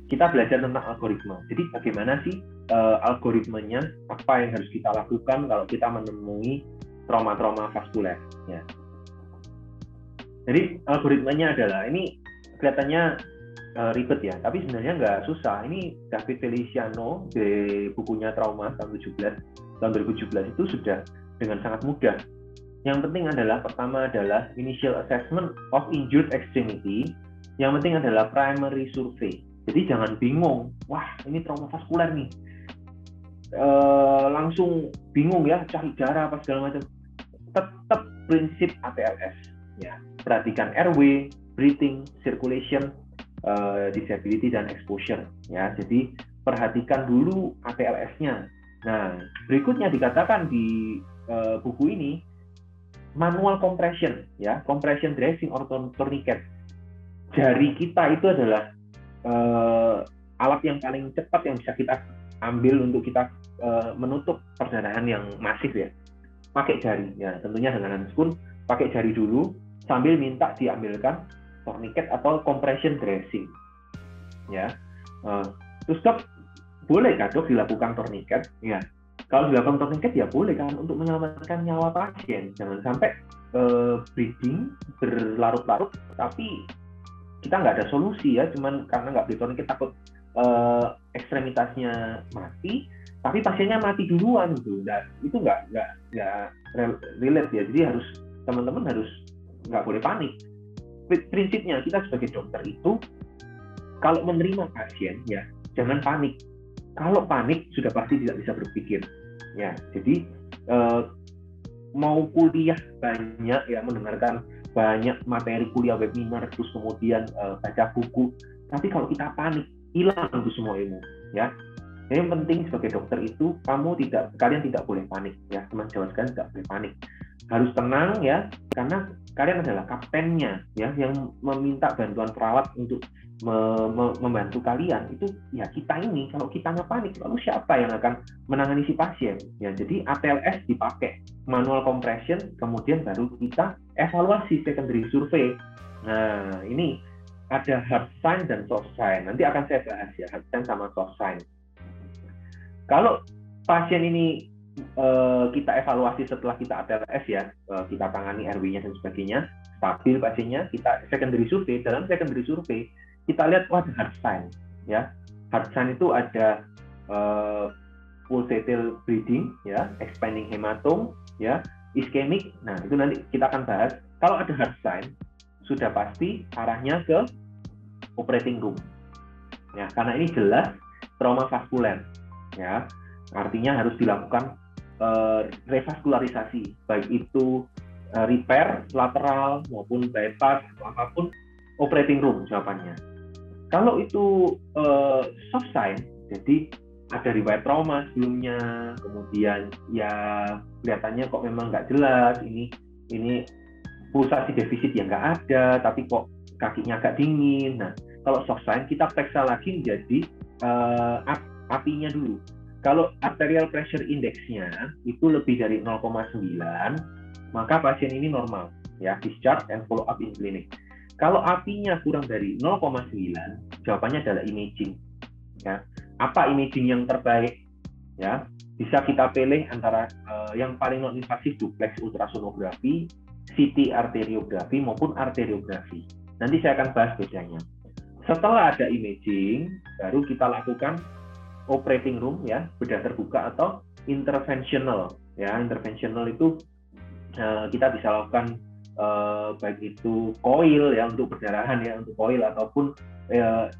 kita belajar tentang algoritma. Jadi bagaimana sih algoritmanya, apa yang harus kita lakukan kalau kita menemui trauma-trauma vaskuler. Ya. Jadi algoritmanya adalah, ini kelihatannya ribet ya, tapi sebenarnya nggak susah. Ini David Feliciano di bukunya Trauma tahun 2017 itu sudah dengan sangat mudah. Yang penting adalah, pertama adalah initial assessment of injured extremity. Yang penting adalah primary survey. Jadi jangan bingung, wah ini trauma vaskuler nih, langsung bingung ya, cari darah apa segala macam. Tetap prinsip ATLS ya, perhatikan airway, breathing, circulation, disability dan exposure ya. Jadi perhatikan dulu ATLS-nya. Nah, berikutnya dikatakan di buku ini, manual compression ya, compression dressing or tourniquet. Jari kita itu adalah alat yang paling cepat yang bisa kita ambil untuk kita menutup perdarahan yang masif ya. Pakai jari ya, tentunya dengan handscoon, pakai jari dulu sambil minta diambilkan tourniquet atau compression dressing ya. Terus dok, boleh kah dok dilakukan tourniquet? Ya, kalau dilakukan tourniquet ya boleh kan, untuk menyelamatkan nyawa pasien. Jangan sampai bleeding berlarut-larut tapi kita nggak ada solusi ya, cuman karena nggak beli tourniquet takut ekstremitasnya mati, tapi pasiennya mati duluan gitu. Dan itu nggak relate ya. Jadi teman-teman harus nggak boleh panik. Prinsipnya kita sebagai dokter itu kalau menerima pasien ya jangan panik. Kalau panik sudah pasti tidak bisa berpikir ya. Jadi mau kuliah banyak ya, mendengarkan banyak materi kuliah, webinar, terus kemudian baca buku, tapi kalau kita panik hilang itu semua ilmu ya. Yang penting sebagai dokter itu kalian tidak boleh panik ya, teman jawab sekalian, tidak boleh panik, harus tenang ya, karena kalian adalah kaptennya ya, yang meminta bantuan perawat untuk membantu kalian itu ya kita ini. Kalau kita nggak panik, lalu siapa yang akan menangani si pasien ya. Jadi ATLS dipakai, manual compression, kemudian baru kita evaluasi secondary survey. Nah ini ada hard sign dan soft sign, nanti akan saya bahas ya, hard sign sama soft sign. Kalau pasien ini kita evaluasi setelah kita ATLS ya, kita tangani airway-nya dan sebagainya, stabil pasiennya, kita secondary survey. Dalam secondary survey kita lihat ada hard sign ya. Hard sign itu ada pulsatil bleeding ya, expanding hematome ya, ischemic. Nah itu nanti kita akan bahas. Kalau ada hard sign sudah pasti arahnya ke operating room ya, karena ini jelas trauma vaskuler ya. Artinya harus dilakukan revaskularisasi, baik itu repair lateral maupun bypass atau apapun, operating room jawabannya. Kalau itu soft sign, jadi ada riwayat trauma sebelumnya, kemudian ya kelihatannya kok memang nggak jelas, ini pulsasi defisit yang nggak ada, tapi kok kakinya agak dingin. Nah kalau soft sign kita periksa lagi menjadi apinya dulu. Kalau arterial pressure index-nya itu lebih dari 0,9, maka pasien ini normal ya, discharge and follow up in clinic. Kalau apinya kurang dari 0,9, jawabannya adalah imaging ya. Apa imaging yang terbaik ya? Bisa kita pilih antara yang paling non invasif, duplex ultrasonografi, CT arteriografi maupun arteriografi. Nanti saya akan bahas bedanya. Setelah ada imaging, baru kita lakukan operating room ya, bedah terbuka atau interventional ya. Interventional itu kita bisa lakukan baik itu coil ya untuk perdarahan ya, untuk coil ataupun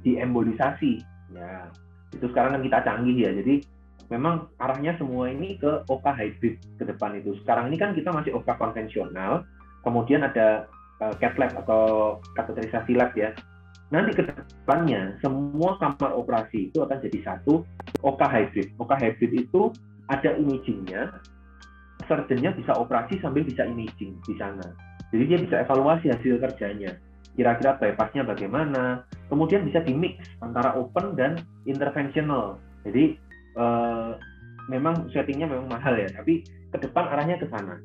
diembolisasi ya. Itu sekarang kan kita canggih ya, jadi memang arahnya semua ini ke OK hybrid ke depan itu. Sekarang ini kan kita masih OK konvensional, kemudian ada cath lab atau kateterisasi lab ya. Nanti ke depannya semua kamar operasi itu akan jadi satu OK hybrid. OK hybrid itu ada imagingnya, surgeonnya bisa operasi sambil bisa imaging di sana. Jadi dia bisa evaluasi hasil kerjanya. Kira-kira bypassnya bagaimana, kemudian bisa di-mix antara open dan interventional. Jadi memang settingnya memang mahal ya, tapi ke depan arahnya ke sana.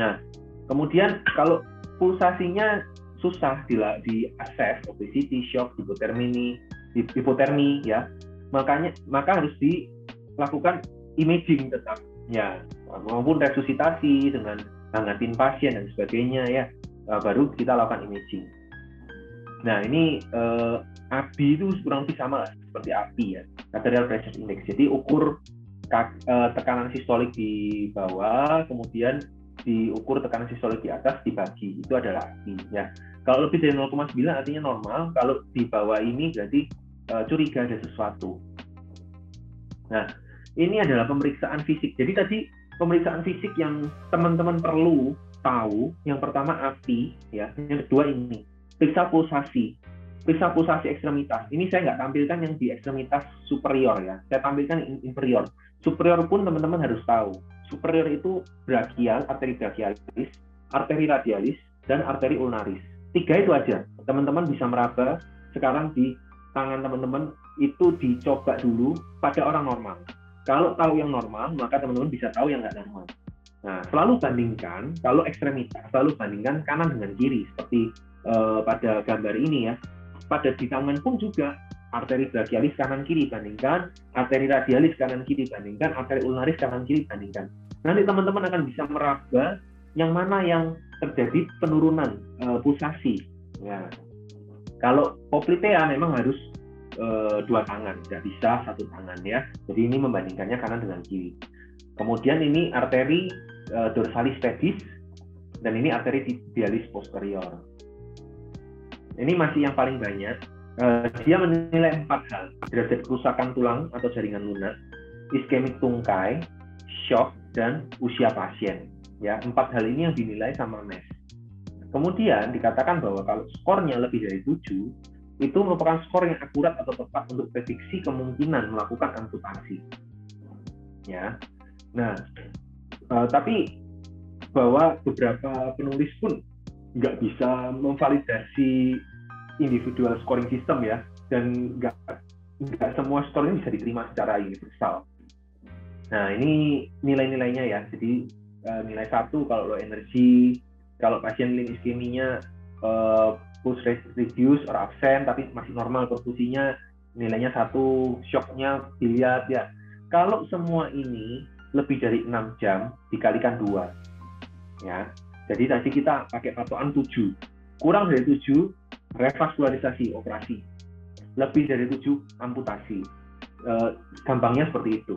Nah, kemudian kalau pulsasinya susah di-assess, obesity, shock, hipotermini, hipotermi ya. Maka harus dilakukan imaging tetap ya, maupun resusitasi dengan hangatin pasien dan sebagainya ya, baru kita lakukan imaging. Nah ini ABI itu kurang lebih sama lah seperti API ya, arterial pressure index. Jadi ukur tekanan sistolik di bawah, kemudian diukur tekanan sistolik di atas, dibagi, itu adalah API ya. Kalau lebih dari 0,9 artinya normal, kalau di bawah ini berarti curiga ada sesuatu. Nah, ini adalah pemeriksaan fisik. Jadi tadi pemeriksaan fisik yang teman-teman perlu tahu, yang pertama API, ya. Yang kedua ini, periksa pulsasi ekstremitas. Ini saya nggak tampilkan yang di ekstremitas superior ya, saya tampilkan inferior. Superior pun teman-teman harus tahu. Superior itu brachial, arteri brachialis, arteri radialis, dan arteri ulnaris. 3 itu aja. Teman-teman bisa meraba sekarang di tangan teman-teman itu dicoba dulu pada orang normal. Kalau tahu yang normal, maka teman-teman bisa tahu yang nggak normal. Nah, selalu bandingkan, kalau ekstremitas, selalu bandingkan kanan dengan kiri, seperti pada gambar ini ya. Pada di tangan pun juga, arteri brachialis kanan kiri bandingkan, arteri radialis kanan kiri bandingkan, arteri ulnaris kanan kiri bandingkan. Nanti teman-teman akan bisa meraba yang mana yang terjadi penurunan pulsasi. Ya. Kalau poplitea memang harus 2 tangan, tidak bisa 1 tangan ya. Jadi ini membandingkannya kanan dengan kiri. Kemudian ini arteri dorsalis pedis dan ini arteri tibialis posterior. Ini masih yang paling banyak. Dia menilai 4 hal: derajat kerusakan tulang atau jaringan lunak, iskemik tungkai, shock, dan usia pasien. Ya, 4 hal ini yang dinilai sama MES. Kemudian dikatakan bahwa kalau skornya lebih dari 7, itu merupakan skor yang akurat atau tepat untuk prediksi kemungkinan melakukan amputasi. Ya, nah, tapi bahwa beberapa penulis pun nggak bisa memvalidasi individual scoring system ya, dan nggak semua skor ini bisa diterima secara universal. Nah, ini nilai-nilainya ya. Jadi nilai 1 kalau low energy, kalau pasien lean iskeminya pulse rate reduce or absent tapi masih normal perfusinya, nilainya 1, shocknya dilihat ya. Kalau semua ini lebih dari 6 jam dikalikan 2 ya. Jadi tadi kita pakai patokan 7. Kurang dari 7 revaskularisasi operasi. Lebih dari 7 amputasi. Gampangnya seperti itu.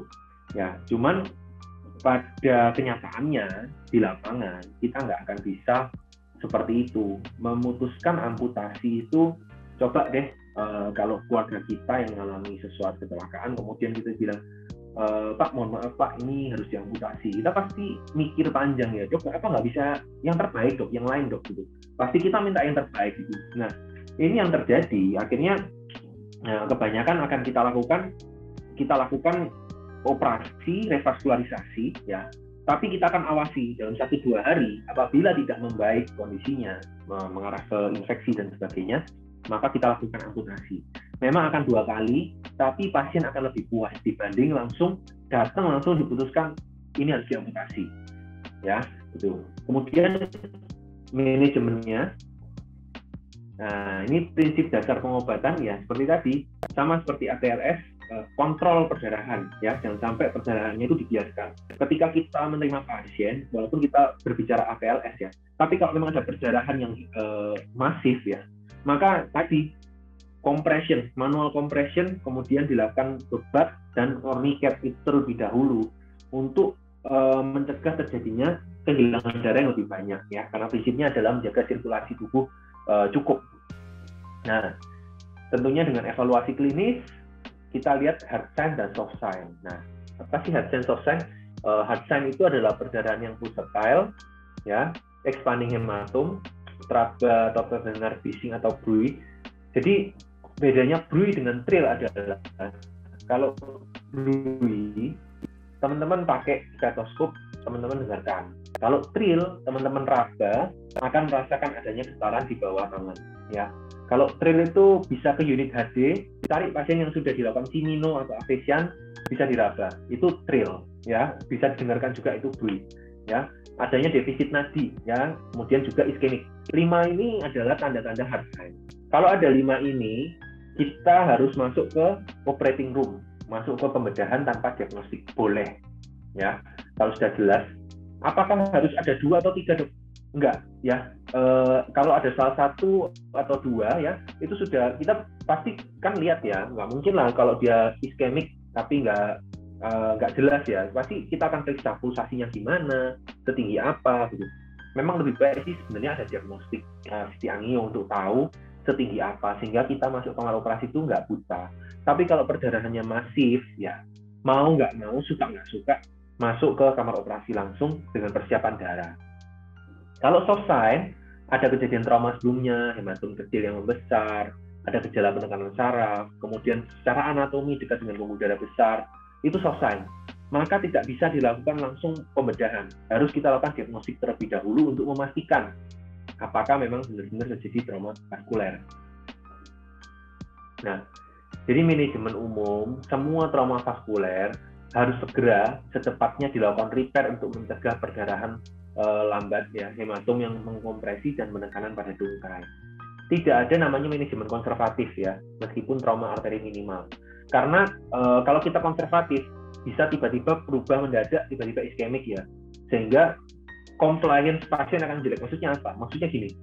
Ya, cuman pada kenyataannya di lapangan kita nggak akan bisa seperti itu. Memutuskan amputasi itu, coba deh kalau keluarga kita yang mengalami sesuatu kecelakaan, kemudian kita bilang, Pak, mohon maaf Pak, ini harus diamputasi. Kita pasti mikir panjang ya, dok, apa nggak bisa yang terbaik dok, yang lain dok gitu. Pasti kita minta yang terbaik gitu. Nah, ini yang terjadi. Akhirnya kebanyakan akan kita lakukan operasi revaskularisasi ya, tapi kita akan awasi dalam 1-2 hari. Apabila tidak membaik kondisinya, mengarah ke infeksi dan sebagainya, maka kita lakukan amputasi. Memang akan 2 kali, tapi pasien akan lebih puas dibanding langsung diputuskan ini harus diamputasi ya, gitu. Kemudian manajemennya. Nah, ini prinsip dasar pengobatan ya, seperti tadi, sama seperti ATLS, kontrol perdarahan ya, jangan sampai perdarahannya itu dibiarkan. Ketika kita menerima pasien, walaupun kita berbicara ATLS ya, tapi kalau memang ada perdarahan yang masif ya, maka tadi compression, manual compression, kemudian dilakukan bebat dan tourniquet itu terlebih dahulu untuk mencegah terjadinya kehilangan darah yang lebih banyak ya, karena prinsipnya adalah menjaga sirkulasi tubuh cukup. Nah, tentunya dengan evaluasi klinis kita lihat hard sign dan soft sign. Nah, apa sih hard sign, soft sign? Hard sign itu adalah perdarahan yang pulsatile, ya, expanding hematom, traba atau terdengar bising atau bruit. Jadi bedanya bruit dengan trill adalah kalau bruit teman-teman pakai stetoskop, teman-teman dengarkan. Kalau trill teman-teman raba akan merasakan adanya getaran di bawah tangan, ya. Kalau trill itu bisa ke unit HD, cari pasien yang sudah dilakukan Cimino atau Avesian, bisa diraba. Itu trill, ya. Bisa didengarkan juga itu bruit, ya. Adanya defisit nadi, ya. Kemudian juga iskemik. 5 ini adalah tanda-tanda hard sign. Kalau ada 5 ini, kita harus masuk ke operating room, masuk ke pembedahan tanpa diagnostik. Boleh, ya. Kalau sudah jelas, apakah harus ada 2 atau 3, Dok? Enggak, ya. Kalau ada salah 1 atau 2, ya, itu sudah kita pasti kan lihat ya. Nggak mungkin lah kalau dia iskemik tapi nggak jelas ya. Pasti kita akan periksa pulsasinya gimana, setinggi apa, gitu. Memang lebih baik sih sebenarnya ada diagnostik CT angio untuk tahu setinggi apa, sehingga kita masuk kamar operasi itu nggak buta. Tapi kalau perdarahannya masif, ya mau nggak mau, suka nggak suka, masuk ke kamar operasi langsung dengan persiapan darah. Kalau soft sign, ada kejadian trauma sebelumnya, hematom kecil yang membesar, ada gejala penekanan saraf, kemudian secara anatomi dekat dengan pembuluh darah besar, itu soft sign. Maka tidak bisa dilakukan langsung pembedahan. Harus kita lakukan diagnostik terlebih dahulu untuk memastikan apakah memang benar-benar terjadi trauma vaskuler. Nah, jadi manajemen umum, semua trauma vaskuler harus segera secepatnya dilakukan repair untuk mencegah perdarahan lambat, ya, hematom yang mengkompresi dan penekanan pada tungkai. Tidak ada namanya manajemen konservatif, ya, meskipun trauma arteri minimal. Karena kalau kita konservatif, bisa tiba-tiba berubah mendadak, tiba-tiba iskemik, ya, sehingga compliance pasien akan jelek. Maksudnya apa? Maksudnya gini,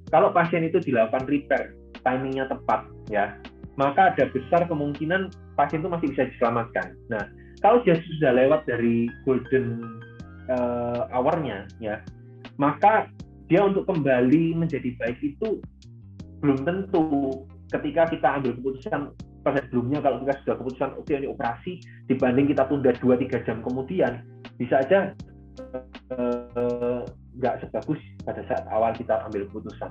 kalau pasien itu dilakukan repair, timingnya tepat, ya, maka ada besar kemungkinan pasien itu masih bisa diselamatkan. Nah, kalau dia sudah lewat dari golden hour-nya, ya, maka dia untuk kembali menjadi baik itu belum tentu. Ketika kita ambil keputusan pada sebelumnya, kalau kita sudah keputusan oke, ini operasi, dibanding kita tunda 2-3 jam kemudian, bisa aja nggak sebagus pada saat awal kita ambil keputusan.